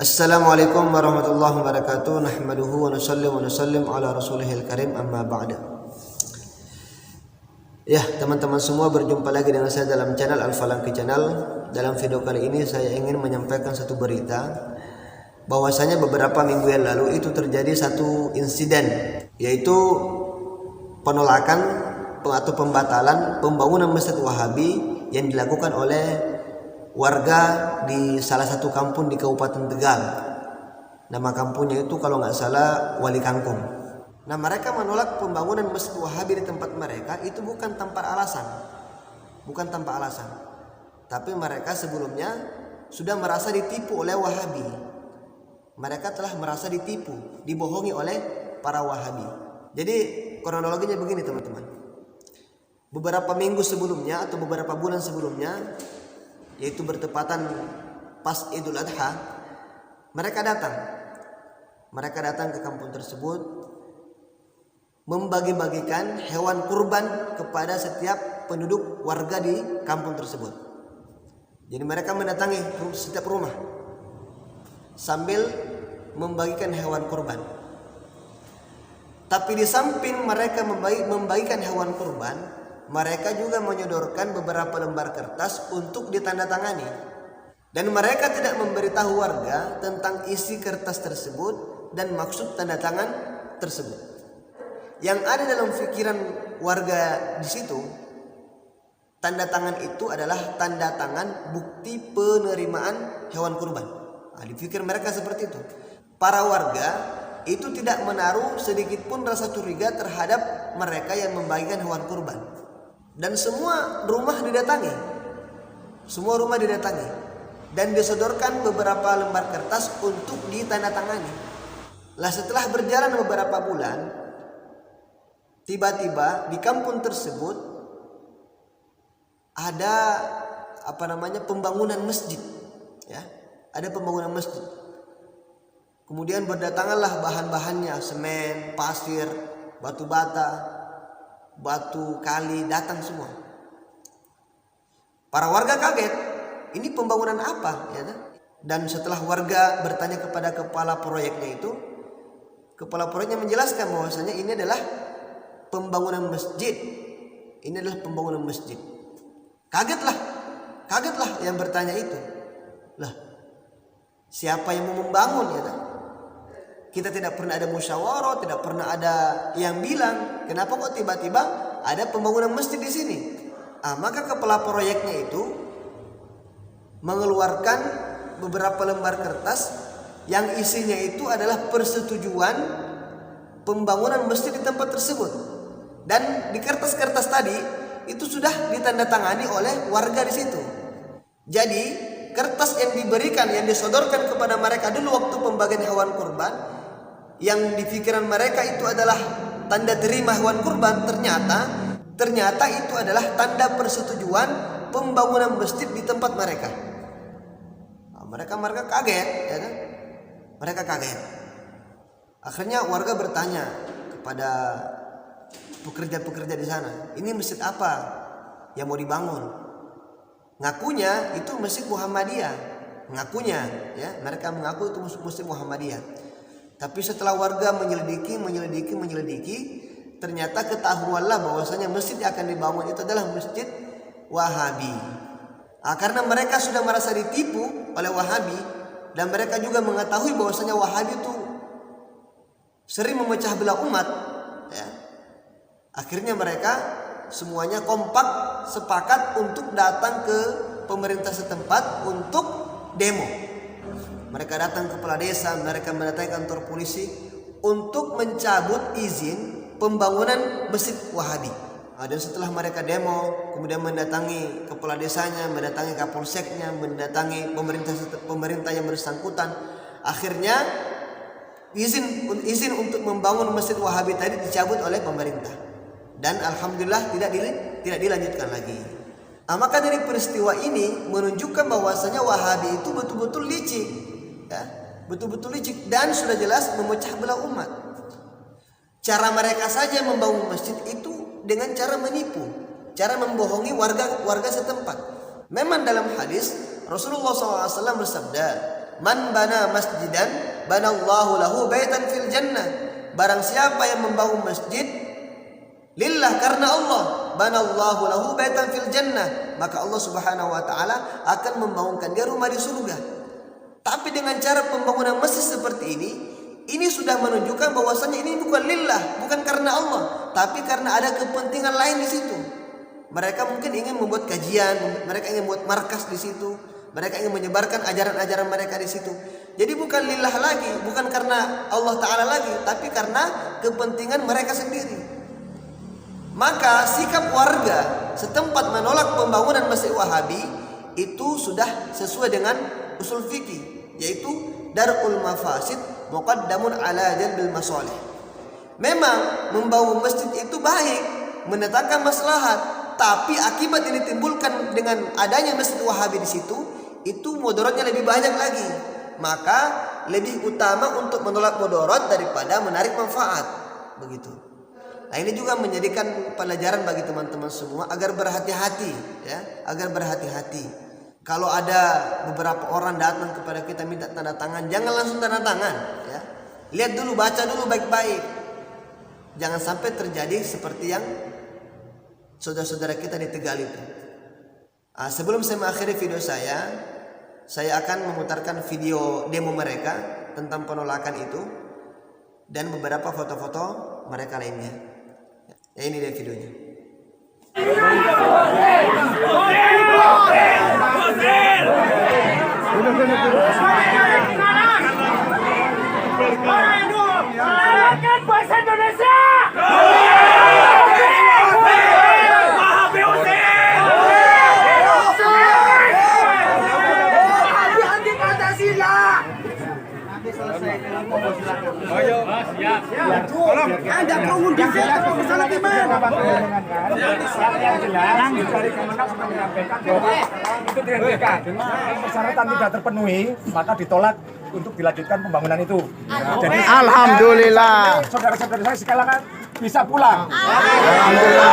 Assalamualaikum warahmatullahi wabarakatuh. Nahmaduhu wa nusallim ala rasulihil karim, amma ba'da. Ya, teman-teman semua, berjumpa lagi dengan saya dalam channel Al-Falaki Channel. Dalam video kali ini saya ingin menyampaikan satu berita, bahwasanya beberapa minggu yang lalu itu terjadi satu insiden, yaitu penolakan atau pembatalan pembangunan Masjid Wahabi yang dilakukan oleh warga di salah satu kampung di Kabupaten Tegal. Nama kampungnya itu kalau nggak salah Wali Kangkung. Nah, mereka menolak pembangunan Masjid Wahabi di tempat mereka itu bukan tanpa alasan. Tapi mereka sebelumnya sudah merasa ditipu oleh Wahabi. Mereka telah merasa ditipu, dibohongi oleh para Wahabi. Jadi kronologinya begini, teman-teman. Beberapa minggu sebelumnya atau beberapa bulan sebelumnya, yaitu bertepatan pas Idul Adha, mereka datang ke kampung tersebut, membagi-bagikan hewan kurban kepada setiap penduduk warga di kampung tersebut. Jadi mereka mendatangi setiap rumah sambil membagikan hewan kurban. Tapi di samping mereka membagikan hewan kurban, mereka juga menyodorkan beberapa lembar kertas untuk ditandatangani. Dan mereka tidak memberitahu warga tentang isi kertas tersebut dan maksud tanda tangan tersebut. Yang ada dalam pikiran warga di situ, tanda tangan itu adalah tanda tangan bukti penerimaan hewan kurban. Nah, di pikir mereka seperti itu. Para warga itu tidak menaruh sedikit pun rasa curiga terhadap mereka yang membagikan hewan kurban. Dan semua rumah didatangi dan disodorkan beberapa lembar kertas untuk ditandatangani. Lah, setelah berjalan beberapa bulan, tiba-tiba di kampung tersebut ada pembangunan masjid, ya. Ada pembangunan masjid. Kemudian berdatanganlah bahan-bahannya, semen, pasir, batu bata, batu kali, datang semua. Para warga kaget, ini pembangunan apa, ya kan? Dan setelah warga bertanya kepada kepala proyeknya itu, kepala proyeknya menjelaskan bahwasanya ini adalah pembangunan masjid. Kagetlah yang bertanya itu. Lah, siapa yang mau membangun, ya kan? Kita tidak pernah ada musyawarah, tidak pernah ada yang bilang, kenapa kok tiba-tiba ada pembangunan masjid di sini? Maka kepala proyeknya itu mengeluarkan beberapa lembar kertas yang isinya itu adalah persetujuan pembangunan masjid di tempat tersebut. Dan di kertas-kertas tadi itu sudah ditandatangani oleh warga di situ. Jadi kertas yang diberikan, yang disodorkan kepada mereka dulu waktu pembagian hewan kurban, yang di pikiran mereka itu adalah tanda terima hewan kurban, ternyata itu adalah tanda persetujuan pembangunan masjid di tempat mereka. Mereka kaget, ya kan? Mereka kaget. Akhirnya warga bertanya kepada pekerja-pekerja di sana, ini masjid apa yang mau dibangun? Ngakunya itu masjid Muhammadiyah. Ya, mereka mengaku itu masjid Muhammadiyah. Tapi setelah warga menyelidiki, ternyata ketahuanlah bahwasanya masjid yang akan dibangun itu adalah masjid Wahabi. Karena mereka sudah merasa ditipu oleh Wahabi, dan mereka juga mengetahui bahwasanya Wahabi itu sering memecah belah umat, ya. Akhirnya mereka semuanya kompak sepakat untuk datang ke pemerintah setempat untuk demo. Mereka datang ke kepala desa, mereka mendatangi kantor polisi untuk mencabut izin pembangunan masjid Wahabi. Dan setelah mereka demo, kemudian mendatangi kepala desanya, mendatangi kapolseknya, mendatangi pemerintah yang bersangkutan, akhirnya izin untuk membangun masjid Wahabi tadi dicabut oleh pemerintah. Dan alhamdulillah tidak dilanjutkan lagi. Maka dari peristiwa ini menunjukkan bahwasanya Wahabi itu betul-betul licik, ya, betul-betul licik dan sudah jelas memecah belah umat. Cara mereka saja membangun masjid itu dengan cara menipu, cara membohongi warga setempat. Memang dalam hadis Rasulullah SAW bersabda, Man bana masjidan banallahu lahu baitan fil jannah. Barang siapa yang membangun masjid lillah karena Allah, banallahu lahu baitan fil jannah, maka Allah Subhanahu wa taala akan membangunkan dia rumah di surga. Tapi dengan cara pembangunan masjid seperti ini sudah menunjukkan bahwasanya ini bukan lillah, bukan karena Allah, tapi karena ada kepentingan lain di situ. Mereka mungkin ingin membuat kajian, mereka ingin membuat markas di situ, mereka ingin menyebarkan ajaran-ajaran mereka di situ. Jadi bukan lillah lagi, bukan karena Allah Ta'ala lagi, tapi karena kepentingan mereka sendiri. Maka sikap warga setempat menolak pembangunan Masjid Wahabi itu sudah sesuai dengan usul fikih, yaitu darul mafasid muqaddamun ala jalbil masalih. Memang membangun masjid itu baik, mendatangkan maslahat, tapi akibat yang ditimbulkan dengan adanya Masjid Wahabi di situ itu mudaratnya lebih banyak lagi. Maka lebih utama untuk menolak mudarat daripada menarik manfaat. Begitu. Nah, ini juga menjadikan pelajaran bagi teman-teman semua agar berhati-hati, ya, agar berhati-hati. Kalau ada beberapa orang datang kepada kita minta tanda tangan, jangan langsung tanda tangan, ya. Lihat dulu, baca dulu baik-baik. Jangan sampai terjadi seperti yang saudara-saudara kita di Tegal itu. Sebelum saya mengakhiri video saya akan memutarkan video demo mereka tentang penolakan itu dan beberapa foto-foto mereka lainnya. Ya, ini dia videonya. Layakan bahasa Indonesia. Anda pengundi saya masalah di mana? Yang jelas dari Kemenang sudah menyampaikan bahwa itu dihentikan. Persyaratan tidak terpenuhi, maka ditolak untuk dilanjutkan pembangunan itu. Jadi alhamdulillah. Saudara-saudara saya sekalian bisa pulang. Alhamdulillah.